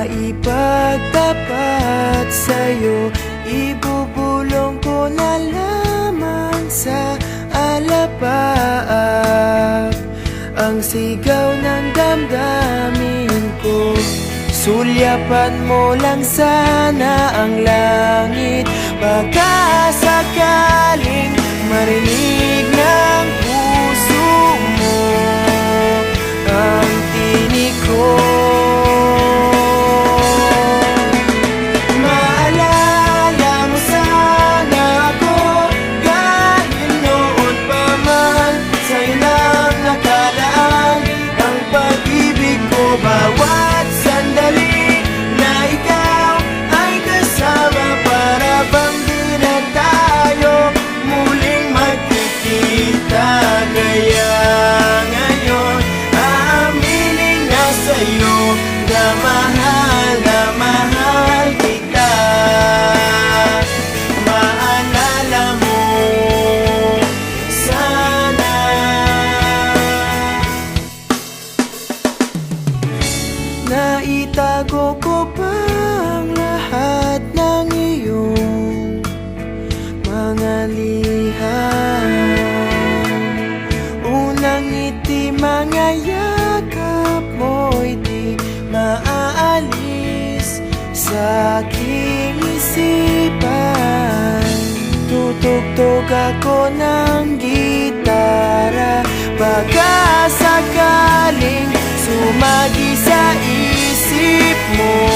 maipagtapat sa'yo. Ibubulong ko na lamang sa alapaap ang sigaw ng damdamin ko. Sulyapan mo lang sana ang langit, baka sakaling marinig ng puso mo ang tinig ko. Maalala mo sana ako kahit noon pa man, sa'yo lang nakalaan ang pag-ibig ko. Bawat sandali na ikaw ay kasama, para bang di na tayo muling magkikita. Kaya ngayon aaminin na sa'yo na mahal kita. Maalala mo sana. Naitago ko pa ang lahat ng iyong mga liham. Unang ngiti, mga yakap mo'y di maaalis sa aking isipan. Tutugtog ako ng gitara, baka sakaling sumagi sa isip mo